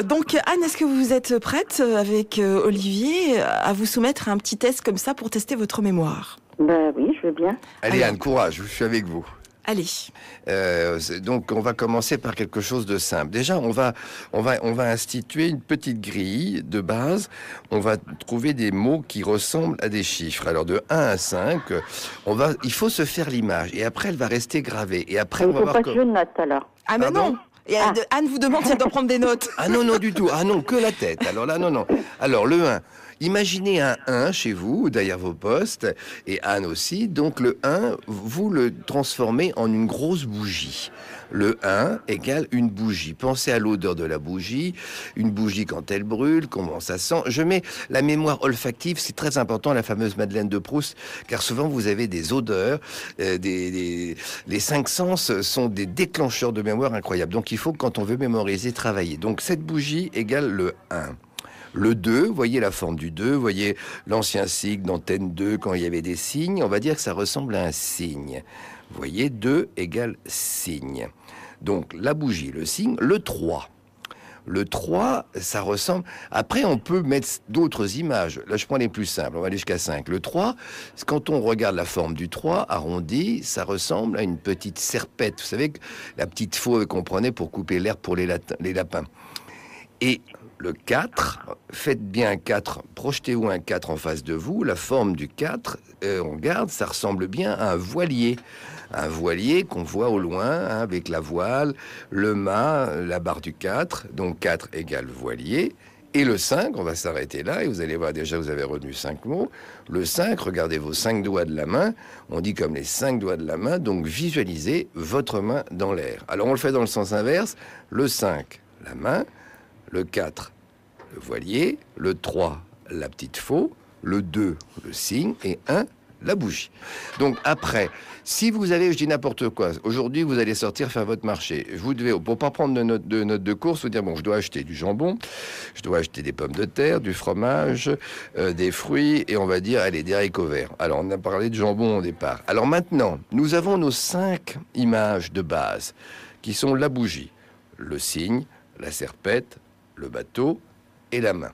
Donc Anne, est-ce que vous êtes prête avec Olivier à vous soumettre à un petit test comme ça pour tester votre mémoire? Ben oui, je veux bien. Allez Anne, courage, je suis avec vous. Allez. Donc on va commencer par quelque chose de simple. Déjà, on va instituer une petite grille de base. On va trouver des mots qui ressemblent à des chiffres. Alors de 1 à 5, il faut se faire l'image. Et après, elle va rester gravée. Et après, Il on va faut voir pas que je note alors. Ah mais Pardon non. Et Anne vous demande si elle doit prendre des notes. Ah non, non du tout. Ah non, que la tête. Alors là, non, non. Alors le 1. Imaginez un 1 chez vous, derrière vos postes, et Anne aussi. Donc le 1, vous le transformez en une grosse bougie. Le 1 égale une bougie. Pensez à l'odeur de la bougie. Une bougie, quand elle brûle, comment ça sent. Je mets la mémoire olfactive, c'est très important, la fameuse Madeleine de Proust, car souvent vous avez des odeurs. Les 5 sens sont des déclencheurs de mémoire incroyables. Donc il faut, quand on veut mémoriser, travailler. Donc cette bougie égale le 1. Le 2, voyez la forme du 2, voyez l'ancien signe d'antenne 2 quand il y avait des signes, on va dire que ça ressemble à un signe. Vous voyez, 2 égale signe. Donc la bougie, le signe, le 3. Le 3, ça ressemble... Après, on peut mettre d'autres images. Là, je prends les plus simples, on va aller jusqu'à 5. Le 3, quand on regarde la forme du 3, arrondi, ça ressemble à une petite serpette. Vous savez, la petite faux qu'on prenait pour couper l'herbe pour les lapins. Et le 4, faites bien un 4, projetez-vous un 4 en face de vous, la forme du 4, on regarde, ça ressemble bien à un voilier qu'on voit au loin, hein, avec la voile, le mât, la barre du 4, donc 4 égale voilier, et le 5, on va s'arrêter là, et vous allez voir déjà, vous avez retenu 5 mots, le 5, regardez vos 5 doigts de la main, on dit comme les 5 doigts de la main, donc visualisez votre main dans l'air. Alors on le fait dans le sens inverse, le 5, la main, le 4, le voilier, le 3, la petite faux, le 2, le signe, et 1, la bougie. Donc après, si vous avez, je dis n'importe quoi, aujourd'hui vous allez sortir faire votre marché, vous devez, pour pas prendre de notes de course, vous dire, bon, je dois acheter du jambon, je dois acheter des pommes de terre, du fromage, des fruits, et on va dire, allez, des haricots verts. Alors on a parlé de jambon au départ. Alors maintenant, nous avons nos 5 images de base, qui sont la bougie, le signe, la serpette, le bateau et la main.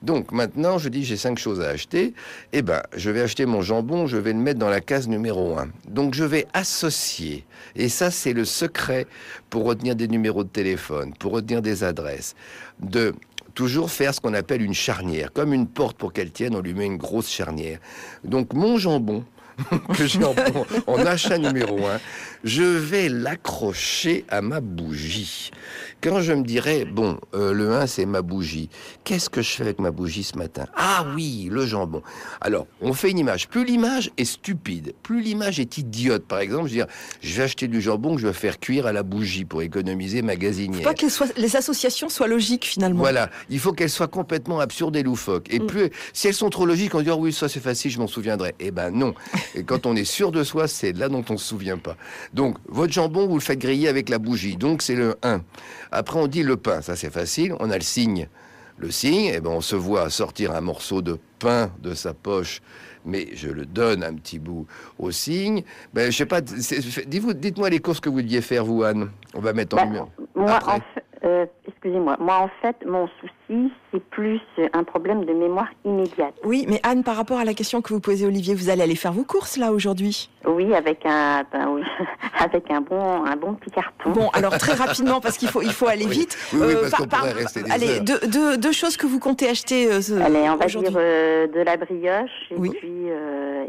Donc maintenant, je dis j'ai 5 choses à acheter. Eh ben, je vais acheter mon jambon, je vais le mettre dans la case numéro 1. Donc je vais associer. Et ça, c'est le secret pour retenir des numéros de téléphone, pour retenir des adresses. De toujours faire ce qu'on appelle une charnière. Comme une porte, pour qu'elle tienne, on lui met une grosse charnière. Donc mon jambon, que j'ai en achat numéro 1, je vais l'accrocher à ma bougie. Quand je me dirais, bon, le 1, c'est ma bougie. Qu'est-ce que je fais avec ma bougie ce matin? Ah oui, le jambon. Alors, on fait une image. Plus l'image est stupide, plus l'image est idiote. Par exemple, je veux dire, je vais acheter du jambon que je vais faire cuire à la bougie pour économiser ma gazinière. Il faut pas que les associations soient logiques, finalement. Voilà, il faut qu'elles soient complètement absurdes et loufoques. Et plus, si elles sont trop logiques, on dit, oh oui, ça c'est facile, je m'en souviendrai. Eh ben non. Et quand on est sûr de soi, c'est là dont on se souvient pas. Donc, votre jambon, vous le faites griller avec la bougie. Donc, c'est le 1. Après, on dit le pain. Ça, c'est facile. On a le signe. Le signe, eh ben, on se voit sortir un morceau de pain de sa poche, mais je le donne un petit bout au signe. Ben, je sais pas, dites-moi les courses que vous deviez faire, vous, Anne. On va mettre en lumière. Moi, excusez-moi. Moi, en fait, mon souci, c'est plus un problème de mémoire immédiate. Oui, mais Anne, par rapport à la question que vous posez, Olivier, vous allez aller faire vos courses, là, aujourd'hui? Oui, avec avec un bon petit carton. Bon, alors très rapidement, parce qu'il faut aller vite. Oui, parce qu'on pourrait rester des allez, heures. deux choses que vous comptez acheter Allez, on va dire aujourd'hui. de la brioche Oui.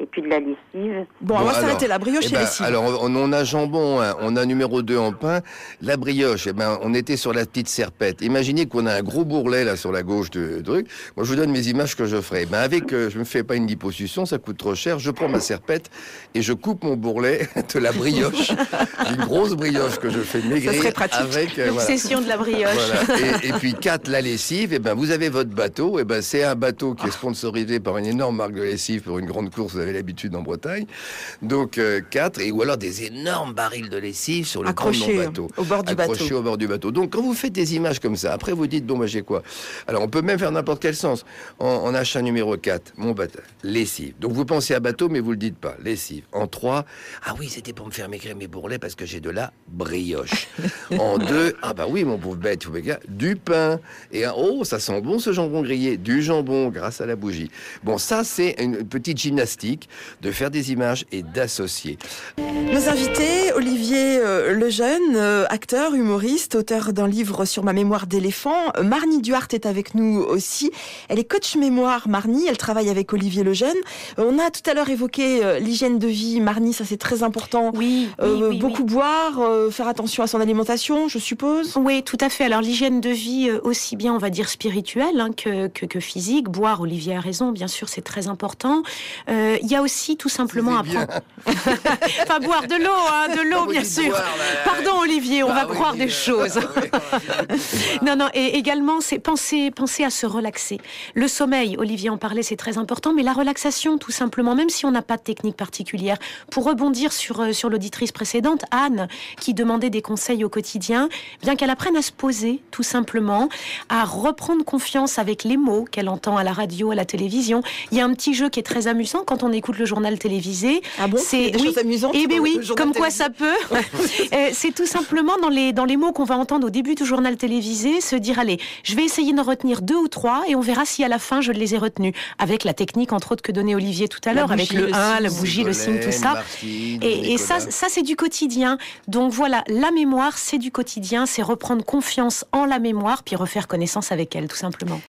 et puis de la lessive. Bon, on va s'arrêter là, brioche et lessive. Alors, on a jambon, hein, on a numéro 2 en pain. La brioche, eh ben, on était sur la petite serpette. Imaginez qu'on a un gros bourrelet là sur la gauche de truc. Moi, je vous donne mes images que je ferai. Ben, je me fais pas une liposuction, ça coûte trop cher. Je prends ma serpette et je coupe mon bourrelet de la brioche, une grosse brioche que je fais maigrir. Ça serait pratique. Avec l'obsession de la brioche. Voilà. Et puis 4, la lessive. Et ben, vous avez votre bateau. Et ben, c'est un bateau qui est sponsorisé par une énorme marque de lessive pour une grande course. Vous avez l'habitude en Bretagne. Donc 4 ou alors des énormes barils de lessive sur le bord de mon bateau. Au bord du bateau. Au bord du bateau. Donc quand vous faites des images comme ça. Après, vous dites, bon, j'ai quoi? Alors, on peut même faire n'importe quel sens. En achat numéro 4, mon bateau, lessive. Donc, vous pensez à bateau, mais vous le dites pas. Lessive. En 3, ah oui, c'était pour me faire maigrir mes bourrelets parce que j'ai de la brioche. En 2, ah bah oui, mon pauvre bête, du pain. Et oh, ça sent bon ce jambon grillé. Du jambon grâce à la bougie. Bon, ça, c'est une petite gymnastique de faire des images et d'associer. Nos invités, Olivier Lejeune, acteur, humoriste, auteur d'un livre sur ma mémoire d'éléphant. Marnie Duhart est avec nous aussi. Elle est coach mémoire, Marnie. Elle travaille avec Olivier Lejeune. On a tout à l'heure évoqué l'hygiène de vie. Marnie, ça c'est très important. Oui, beaucoup boire, faire attention à son alimentation, je suppose. Oui, tout à fait. Alors l'hygiène de vie, aussi bien on va dire spirituelle que physique. Boire, Olivier a raison, bien sûr, c'est très important. Il y a aussi tout simplement apprendre. Enfin, boire de l'eau, bien sûr. Pardon, Olivier, on va croire des choses. Non, et également, c'est penser à se relaxer. Le sommeil, Olivier en parlait, c'est très important, mais la relaxation, tout simplement, même si on n'a pas de technique particulière. Pour rebondir sur l'auditrice précédente, Anne, qui demandait des conseils au quotidien, bien qu'elle apprenne à se poser, tout simplement, à reprendre confiance avec les mots qu'elle entend à la radio, à la télévision. Il y a un petit jeu qui est très amusant quand on écoute le journal télévisé. Ah bon? C'est des choses amusantes. Eh bien oui, comme quoi ça peut. C'est tout simplement dans les mots qu'on va entendre au début du journal télévisé, se dire allez, je vais essayer d'en retenir 2 ou 3 et on verra si à la fin je les ai retenus. Avec la technique entre autres que donnait Olivier tout à l'heure, avec le 1, la bougie, le signe, tout ça. Et ça c'est du quotidien. Donc voilà, la mémoire c'est du quotidien, c'est reprendre confiance en la mémoire puis refaire connaissance avec elle tout simplement.